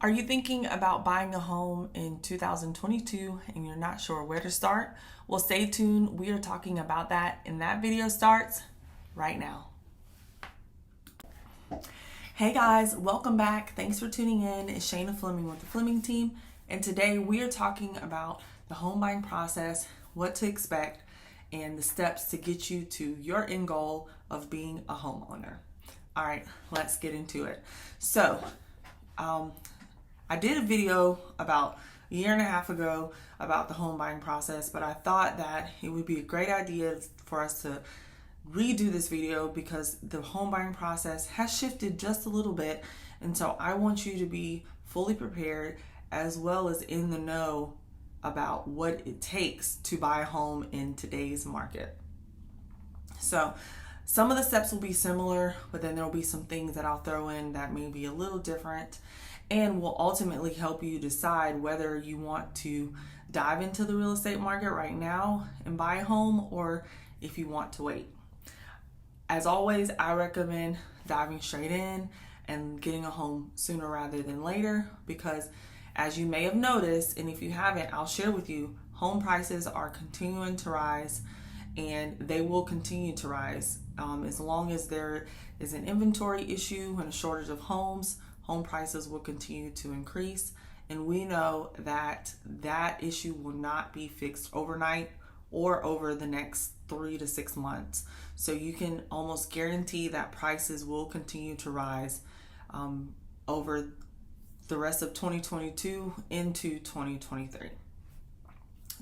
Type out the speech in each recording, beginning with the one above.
Are you thinking about buying a home in 2022 and you're not sure where to start? Well, stay tuned. We are talking about that, and that video starts right now. Hey guys, welcome back. Thanks for tuning in. It's Shayna Fleming with the Fleming team, and today we are talking about the home buying process, what to expect, and the steps to get you to your end goal of being a homeowner. All right, let's get into it. So, I did a video about a year and a half ago about the home buying process, but I thought that it would be a great idea for us to redo this video because the home buying process has shifted just a little bit. And so I want you to be fully prepared as well as in the know about what it takes to buy a home in today's market. So some of the steps will be similar, but then there will be some things that I'll throw in that may be a little different and will ultimately help you decide whether you want to dive into the real estate market right now and buy a home or if you want to wait. As always, I recommend diving straight in and getting a home sooner rather than later because, as you may have noticed, and if you haven't, I'll share with you, home prices are continuing to rise and they will continue to rise. As long as there is an inventory issue and a shortage of homes, home prices will continue to increase. And we know that that issue will not be fixed overnight or over the next 3 to 6 months. So you can almost guarantee that prices will continue to rise over the rest of 2022 into 2023.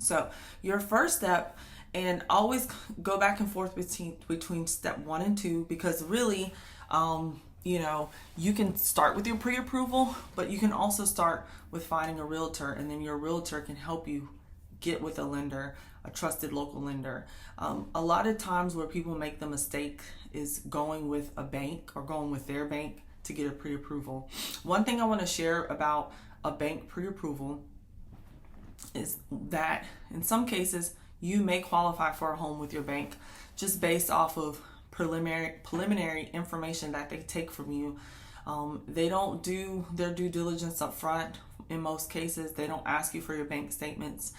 So your first step, and always go back and forth between step 1 and 2 because really, you can start with your pre-approval, but you can also start with finding a realtor, and then your realtor can help you get with a lender, a trusted local lender. A lot of times where people make the mistake is going with a bank or going with their bank to get a pre-approval. One thing I want to share about a bank pre-approval is that in some cases you may qualify for a home with your bank just based off of preliminary information that they take from you. They don't do their due diligence up front. In most cases, they don't ask you for your bank statements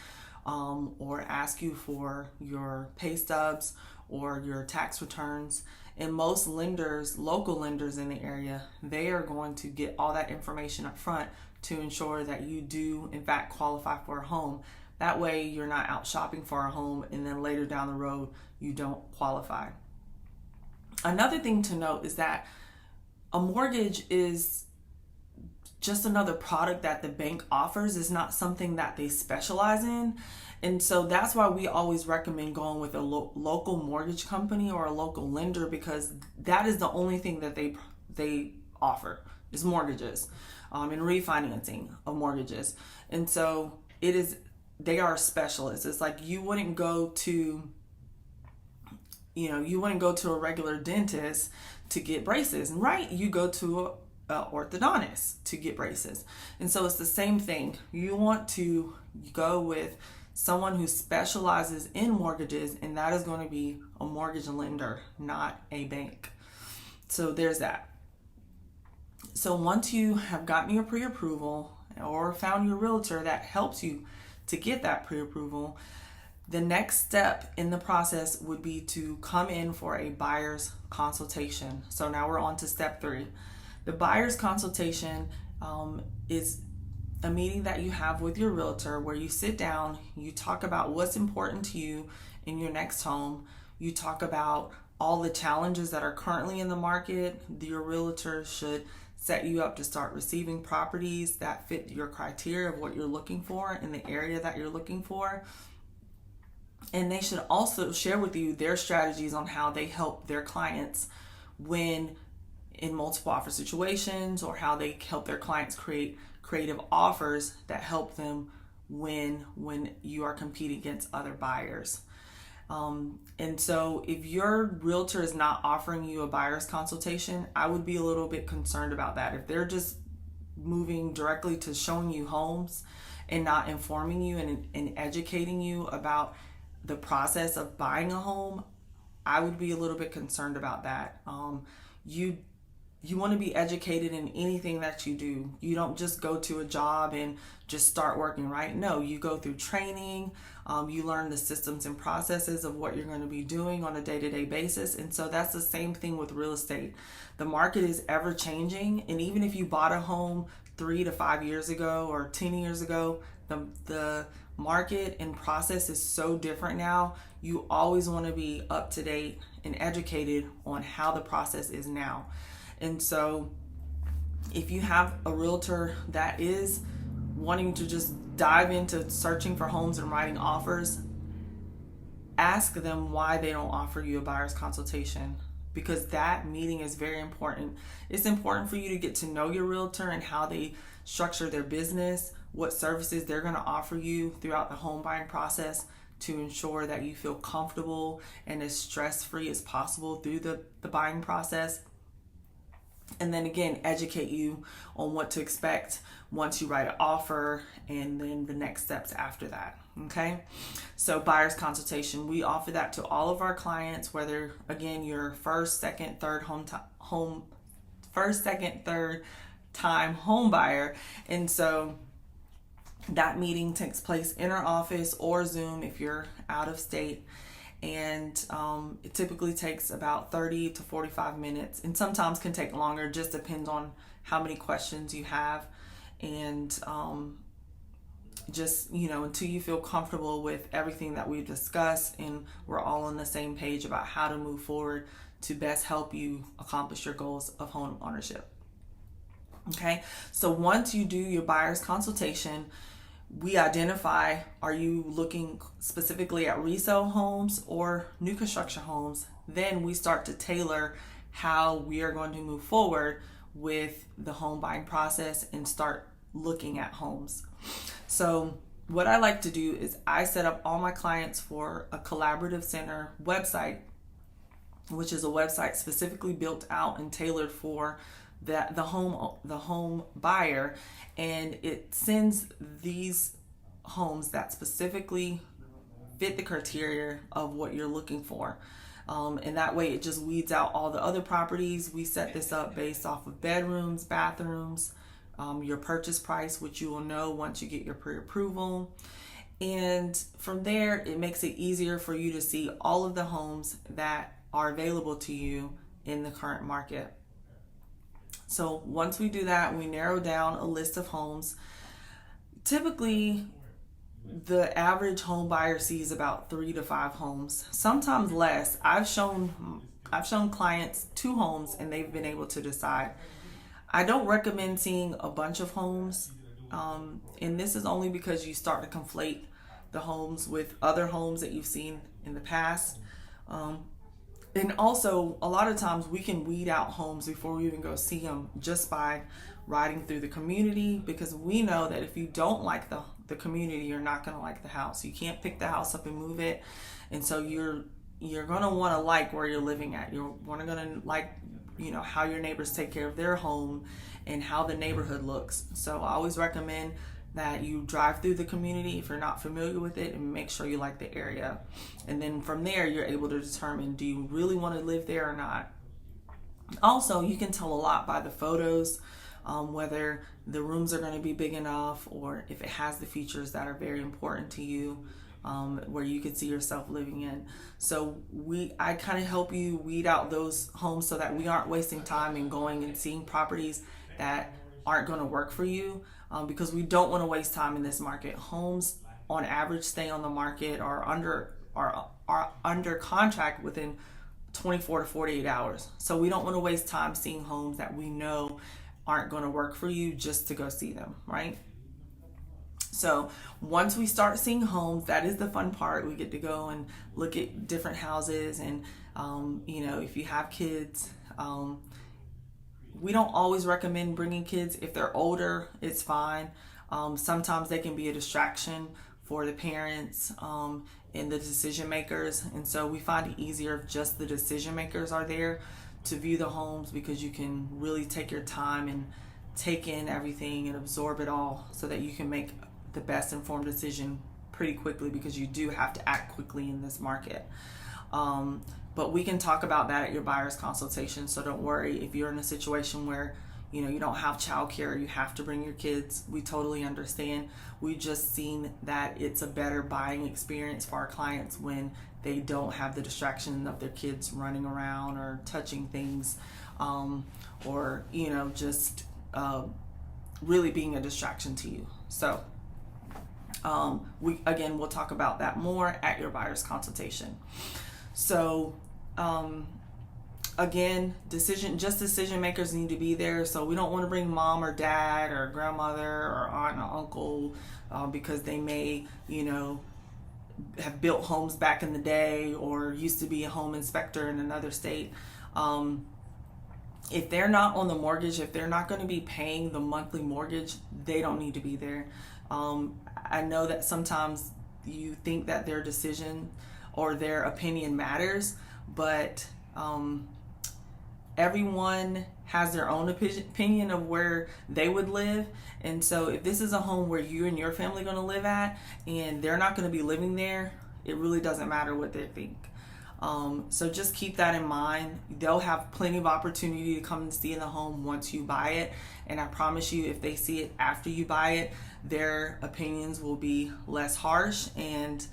or ask you for your pay stubs or your tax returns. And most lenders, local lenders in the area, they are going to get all that information up front to ensure that you do, in fact, qualify for a home. That way, you're not out shopping for a home and then later down the road, you don't qualify. Another thing to note is that a mortgage is just another product that the bank offers. Is not something that they specialize in. And so that's why we always recommend going with a local mortgage company or a local lender because that is the only thing that they offer is mortgages and refinancing of mortgages. And so they are specialists. It's like you wouldn't go to a regular dentist to get braces, right? You go to an orthodontist to get braces. And so it's the same thing. You want to go with someone who specializes in mortgages, and that is going to be a mortgage lender, not a bank. So there's that. So once you have gotten your pre-approval or found your realtor that helps you to get that pre-approval, the next step in the process would be to come in for a buyer's consultation. So now we're on to step 3. The buyer's consultation is a meeting that you have with your realtor where you sit down, you talk about what's important to you in your next home, you talk about all the challenges that are currently in the market. Your realtor should set you up to start receiving properties that fit your criteria of what you're looking for in the area that you're looking for. And they should also share with you their strategies on how they help their clients win in multiple offer situations or how they help their clients create creative offers that help them win when you are competing against other buyers. And so if your realtor is not offering you a buyer's consultation, I would be a little bit concerned about that. If they're just moving directly to showing you homes and not informing you and educating you about the process of buying a home, I would be a little bit concerned about that. You you want to be educated in anything that you do. You don't just go to a job and just start working, right? No, you go through training. You learn the systems and processes of what you're going to be doing on a day-to-day basis. And so that's the same thing with real estate. The market is ever changing. And even if you bought a home 3 to 5 years ago or 10 years ago, the market and process is so different now. You always want to be up to date and educated on how the process is now. And so if you have a realtor that is wanting to just dive into searching for homes and writing offers, ask them why they don't offer you a buyer's consultation, because that meeting is very important. It's important for you to get to know your realtor and how they structure their business, what services they're going to offer you throughout the home buying process to ensure that you feel comfortable and as stress-free as possible through the buying process. And then again, educate you on what to expect once you write an offer and then the next steps after that. Okay. So buyer's consultation, we offer that to all of our clients, whether again, you're first, second, third time home buyer. And so that meeting takes place in our office or Zoom if you're out of state. And it typically takes about 30 to 45 minutes, and sometimes can take longer, just depends on how many questions you have. And just, until you feel comfortable with everything that we've discussed and we're all on the same page about how to move forward to best help you accomplish your goals of home ownership. Okay, so once you do your buyer's consultation, we identify, are you looking specifically at resale homes or new construction homes? Then we start to tailor how we are going to move forward with the home buying process and start looking at homes. So what I like to do is I set up all my clients for a collaborative center website, which is a website specifically built out and tailored for the home buyer, and it sends these homes that specifically fit the criteria of what you're looking for. And that way it just weeds out all the other properties. We set this up based off of bedrooms, bathrooms, your purchase price, which you will know once you get your pre-approval. And from there, it makes it easier for you to see all of the homes that are available to you in the current market. So once we do that, we narrow down a list of homes. Typically, the average home buyer sees about 3 to 5 homes, sometimes less. I've shown clients 2 homes and they've been able to decide. I don't recommend seeing a bunch of homes, and this is only because you start to conflate the homes with other homes that you've seen in the past. And also, a lot of times we can weed out homes before we even go see them just by riding through the community, because we know that if you don't like the community, you're not going to like the house. You can't pick the house up and move it. And so you're going to want to like where you're living at. You're going to like, how your neighbors take care of their home and how the neighborhood looks. So I always recommend that you drive through the community if you're not familiar with it and make sure you like the area. And then from there, you're able to determine, do you really want to live there or not? Also, you can tell a lot by the photos, whether the rooms are going to be big enough or if it has the features that are very important to you, where you can see yourself living in. So I kind of help you weed out those homes so that we aren't wasting time in going and seeing properties that aren't going to work for you, because we don't want to waste time in this market. Homes on average stay on the market or are under contract within 24 to 48 hours. So we don't want to waste time seeing homes that we know aren't going to work for you just to go see them, right? So once we start seeing homes, that is the fun part. We get to go and look at different houses, and if you have kids, we don't always recommend bringing kids. If they're older, it's fine. Sometimes they can be a distraction for the parents and the decision makers. And so we find it easier if just the decision makers are there to view the homes, because you can really take your time and take in everything and absorb it all so that you can make the best informed decision pretty quickly, because you do have to act quickly in this market. But we can talk about that at your buyer's consultation. So don't worry if you're in a situation where you don't have childcare, you have to bring your kids. We totally understand. We've just seen that it's a better buying experience for our clients when they don't have the distraction of their kids running around or touching things, or just really being a distraction to you. So we'll talk about that more at your buyer's consultation. So again, decision makers need to be there. So we don't want to bring mom or dad or grandmother or aunt or uncle because they may have built homes back in the day or used to be a home inspector in another state. If they're not on the mortgage, if they're not going to be paying the monthly mortgage, they don't need to be there. I know that sometimes you think that their decision or their opinion matters, but everyone has their own opinion of where they would live. And so if this is a home where you and your family are going to live at and they're not going to be living there, it really doesn't matter what they think. So just keep that in mind. They'll have plenty of opportunity to come and see in the home once you buy it. And I promise you, if they see it after you buy it, their opinions will be less harsh, and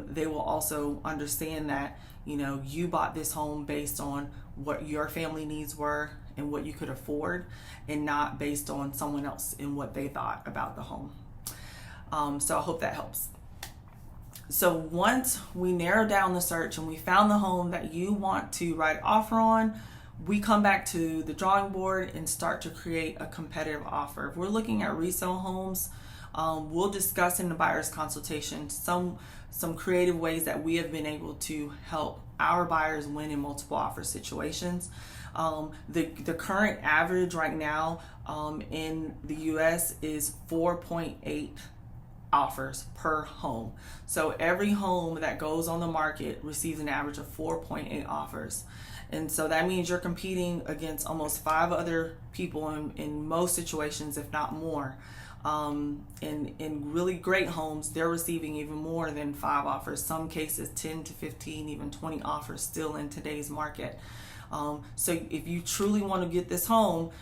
they will also understand that you bought this home based on what your family needs were and what you could afford, and not based on someone else and what they thought about the home. So I hope that helps. So once we narrow down the search and we found the home that you want to write offer on, we come back to the drawing board and start to create a competitive offer. If we're looking at resale homes, we'll discuss in the buyer's consultation some creative ways that we have been able to help our buyers win in multiple offer situations. The current average right now in the US is 4.8 offers per home. So every home that goes on the market receives an average of 4.8 offers. And so that means you're competing against almost 5 other people in most situations, if not more. In really great homes, they're receiving even more than 5 offers. Some cases 10 to 15, even 20 offers still in today's market. So if you truly want to get this home,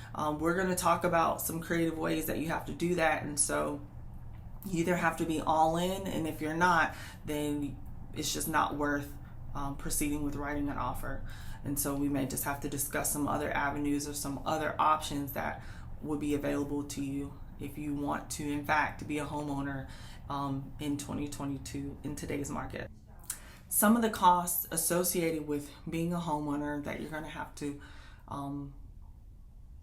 we're going to talk about some creative ways that you have to do that. And so you either have to be all in, and if you're not, then it's just not worth proceeding with writing an offer. And so we may just have to discuss some other avenues or some other options that would be available to you if you want to, in fact, be a homeowner in 2022 in today's market. Some of the costs associated with being a homeowner that you're going to have to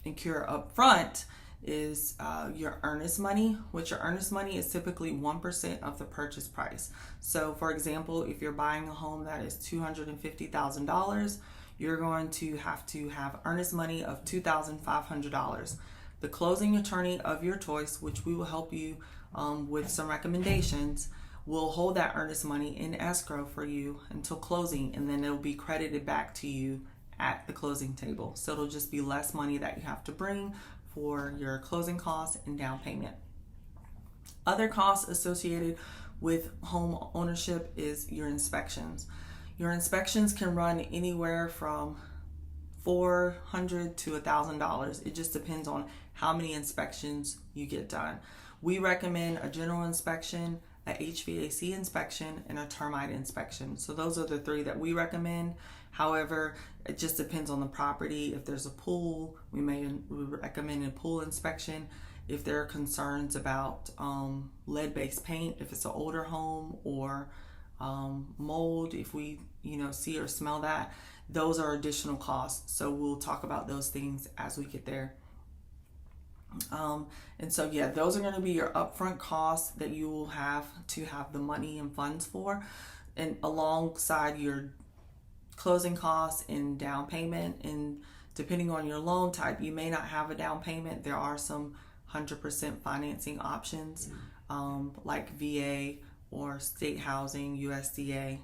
incur up front is your earnest money, which your earnest money is typically 1% of the purchase price. So for example, if you're buying a home that is $250,000, you're going to have earnest money of $2,500. The closing attorney of your choice, which we will help you with some recommendations, will hold that earnest money in escrow for you until closing, and then it'll be credited back to you at the closing table. So it'll just be less money that you have to bring for your closing costs and down payment. Other costs associated with home ownership is your inspections. Your inspections can run anywhere from $400 to $1,000. It just depends on how many inspections you get done. We recommend a general inspection, a HVAC inspection, and a termite inspection. So those are the 3 that we recommend. However, it just depends on the property. If there's a pool, we recommend a pool inspection. If there are concerns about lead-based paint, if it's an older home, or mold, if we see or smell that, those are additional costs. So we'll talk about those things as we get there. And so those are going to be your upfront costs that you will have to have the money and funds for, and alongside your closing costs and down payment. And depending on your loan type, you may not have a down payment. There are some 100% financing options like VA or state housing, USDA.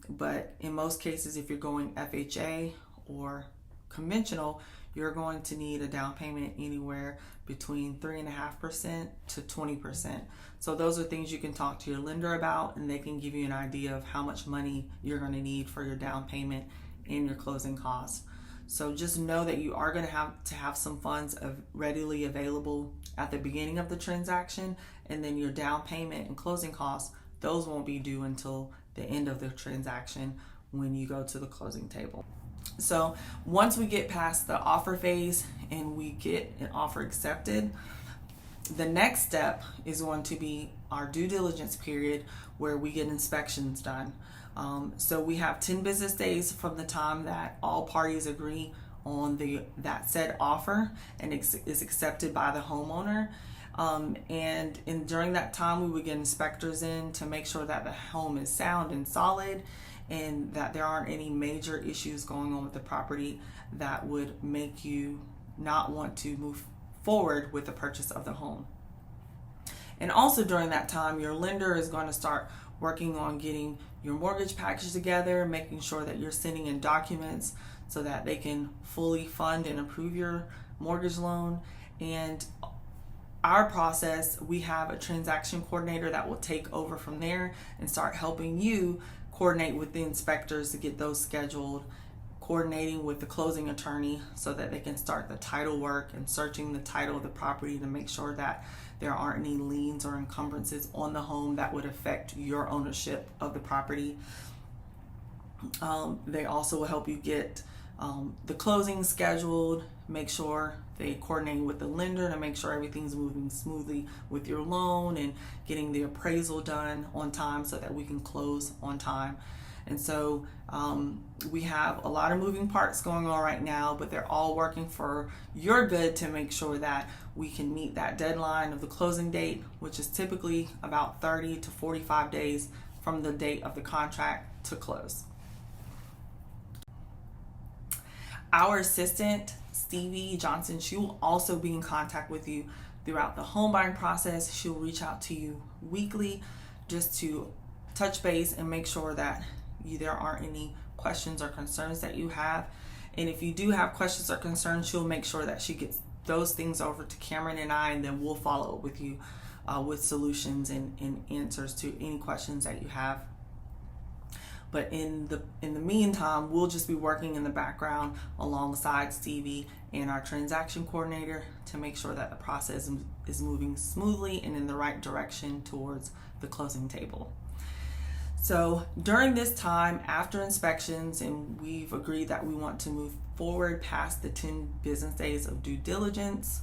But in most cases, if you're going FHA or conventional, you're going to need a down payment anywhere between 3.5% to 20%. So those are things you can talk to your lender about, and they can give you an idea of how much money you're going to need for your down payment and your closing costs. So just know that you are going to have some funds readily available at the beginning of the transaction, and then your down payment and closing costs, those won't be due until the end of the transaction when you go to the closing table. So once we get past the offer phase and we get an offer accepted, the next step is going to be our due diligence period, where we get inspections done. So we have 10 business days from the time that all parties agree on that said offer and is accepted by the homeowner. And during that time, we would get inspectors in to make sure that the home is sound and solid, and that there aren't any major issues going on with the property that would make you not want to move forward with the purchase of the home. And also during that time, your lender is going to start working on getting your mortgage package together, making sure that you're sending in documents so that they can fully fund and approve your mortgage loan. And our process, we have a transaction coordinator that will take over from there and start helping you coordinate with the inspectors to get those scheduled, coordinating with the closing attorney so that they can start the title work and searching the title of the property to make sure that there aren't any liens or encumbrances on the home that would affect your ownership of the property. They also will help you get the closing scheduled, make sure they coordinate with the lender to make sure everything's moving smoothly with your loan, and getting the appraisal done on time so that we can close on time. And so we have a lot of moving parts going on right now, but they're all working for your good to make sure that we can meet that deadline of the closing date, which is typically about 30 to 45 days from the date of the contract to close. Our assistant, Stevie Johnson, she will also be in contact with you throughout the home buying process. She'll reach out to you weekly just to touch base and make sure that there aren't any questions or concerns that you have. And if you do have questions or concerns, she'll make sure that she gets those things over to Cameron and I, and then we'll follow up with you with solutions and answers to any questions that you have. But in the meantime, we'll just be working in the background alongside Stevie and our transaction coordinator to make sure that the process is moving smoothly and in the right direction towards the closing table. So during this time, after inspections, and we've agreed that we want to move forward past the 10 business days of due diligence,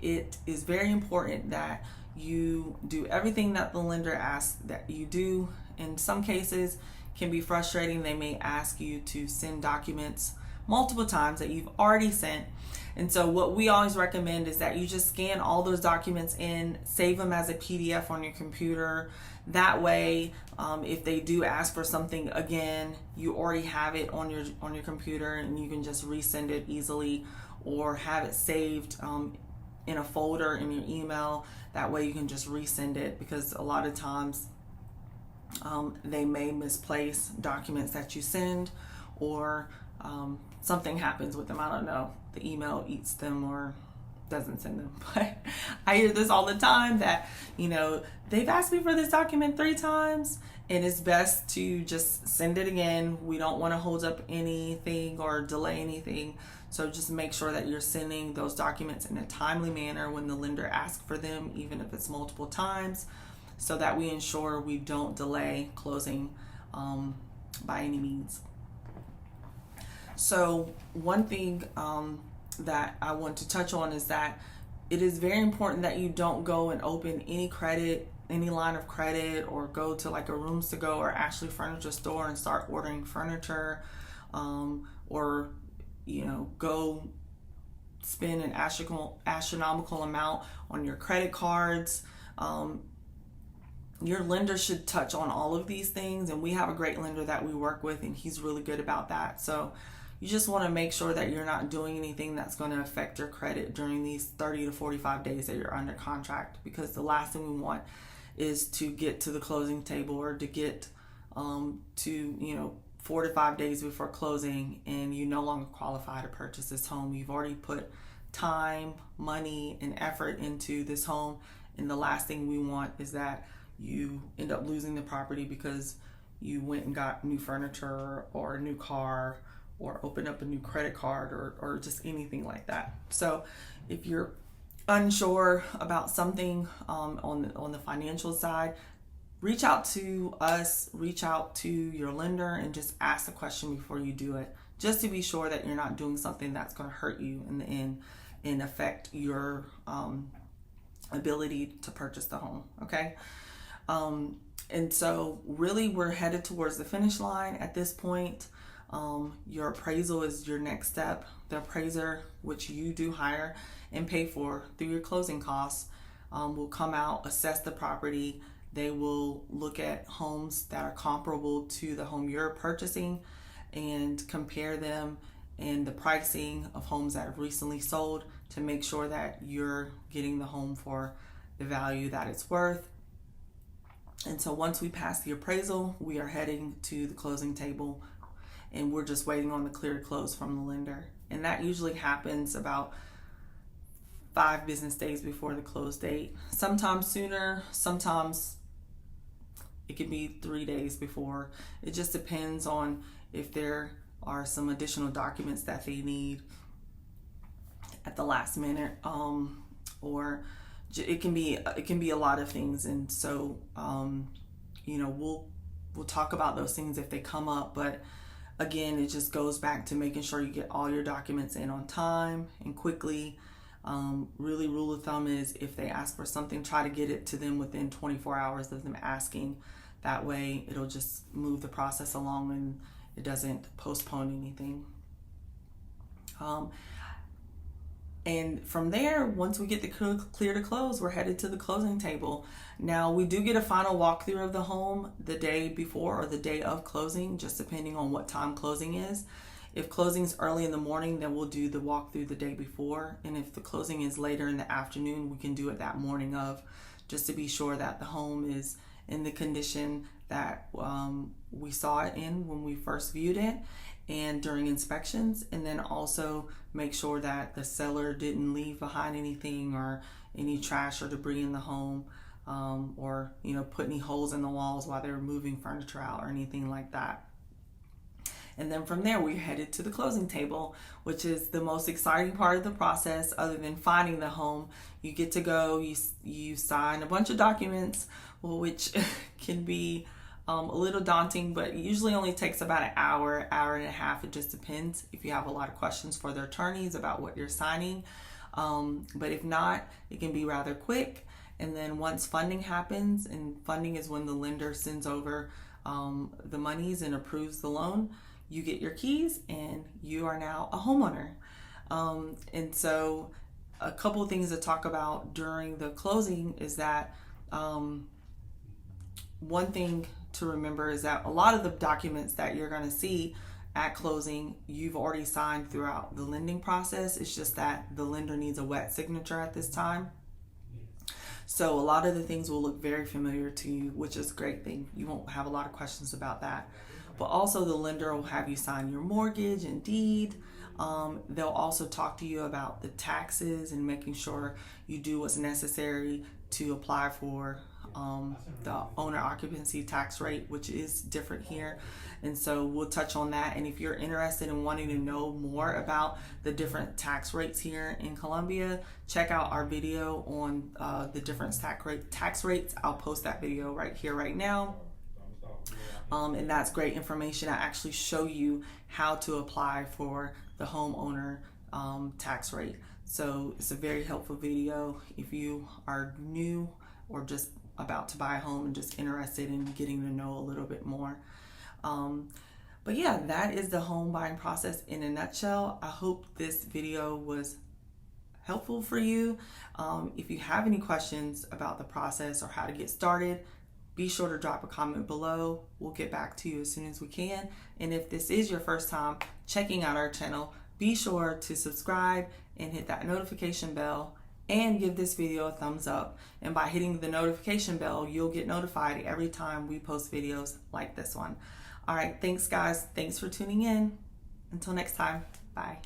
it is very important that you do everything that the lender asks that you do. In some cases, can be frustrating. They may ask you to send documents multiple times that you've already sent. And so what we always recommend is that you just scan all those documents in, save them as a PDF on your computer. That way, if they do ask for something again, you already have it on your computer, and you can just resend it easily, or have it saved in a folder in your email. That way you can just resend it, because a lot of times they may misplace documents that you send, or something happens with them. I don't know, the email eats them or doesn't send them. But I hear this all the time that, they've asked me for this document 3 times, and it's best to just send it again. We don't want to hold up anything or delay anything. So just make sure that you're sending those documents in a timely manner when the lender asks for them, even if it's multiple times, so that we ensure we don't delay closing by any means. So one thing that I want to touch on is that it is very important that you don't go and open any line of credit, or go to like a Rooms to Go or Ashley Furniture store and start ordering furniture, or go spend an astronomical amount on your credit cards. Your lender should touch on all of these things, and we have a great lender that we work with, and he's really good about that. So you just want to make sure that you're not doing anything that's going to affect your credit during these 30 to 45 days that you're under contract, because the last thing we want is to get to the closing table, or to get to 4 to 5 days before closing and you no longer qualify to purchase this home. You've already put time, money, and effort into this home, and the last thing we want is that you end up losing the property because you went and got new furniture or a new car or opened up a new credit card or just anything like that. So if you're unsure about something on the financial side, reach out to us, reach out to your lender, and just ask the question before you do it, just to be sure that you're not doing something that's going to hurt you in the end and affect your ability to purchase the home. Okay. And so really we're headed towards the finish line at this point. Your appraisal is your next step. The appraiser, which you do hire and pay for through your closing costs, will come out, assess the property. They will look at homes that are comparable to the home you're purchasing and compare them and the pricing of homes that have recently sold to make sure that you're getting the home for the value that it's worth. And so once we pass the appraisal, we are heading to the closing table, and we're just waiting on the clear to close from the lender. And that usually happens about 5 business days before the close date. Sometimes sooner, sometimes it can be 3 days before. It just depends on if there are some additional documents that they need at the last minute, or it can be a lot of things. And so we'll talk about those things if they come up, but again, it just goes back to making sure you get all your documents in on time and quickly. Really, rule of thumb is if they ask for something, try to get it to them within 24 hours of them asking. That way it'll just move the process along and it doesn't postpone anything. And from there, once we get the clear to close, we're headed to the closing table. Now, we do get a final walkthrough of the home the day before or the day of closing, just depending on what time closing is. If closing is early in the morning, then we'll do the walkthrough the day before. And if the closing is later in the afternoon, we can do it that morning of, just to be sure that the home is in the condition that we saw it in when we first viewed it and during inspections, and then also make sure that the seller didn't leave behind anything or any trash or debris in the home, or put any holes in the walls while they were moving furniture out or anything like that. And then from there, we're headed to the closing table, which is the most exciting part of the process other than finding the home. You get to go, you sign a bunch of documents, which can be a little daunting, but it usually only takes about an hour and a half. It just depends if you have a lot of questions for the attorneys about what you're signing. But if not, it can be rather quick. And then once funding happens, and funding is when the lender sends over the monies and approves the loan, you get your keys and you are now a homeowner. And so a couple of things to talk about during the closing is that one thing to remember is that a lot of the documents that you're going to see at closing, you've already signed throughout the lending process. It's just that the lender needs a wet signature at this time. So a lot of the things will look very familiar to you, which is a great thing. You won't have a lot of questions about that. But also the lender will have you sign your mortgage and deed. They'll also talk to you about the taxes and making sure you do what's necessary to apply for the owner occupancy tax rate, which is different here. And so we'll touch on that. And if you're interested in wanting to know more about the different tax rates here in Colombia, check out our video on the different tax rates. I'll post that video right here, right now. And that's great information. I actually show you how to apply for the homeowner tax rate. So it's a very helpful video if you are new or just about to buy a home and just interested in getting to know a little bit more. But yeah, that is the home buying process in a nutshell. I hope this video was helpful for you. If you have any questions about the process or how to get started, be sure to drop a comment below. We'll get back to you as soon as we can. And if this is your first time checking out our channel, be sure to subscribe and hit that notification bell and give this video a thumbs up. And by hitting the notification bell, you'll get notified every time we post videos like this one. All right, thanks guys. Thanks for tuning in. Until next time, bye.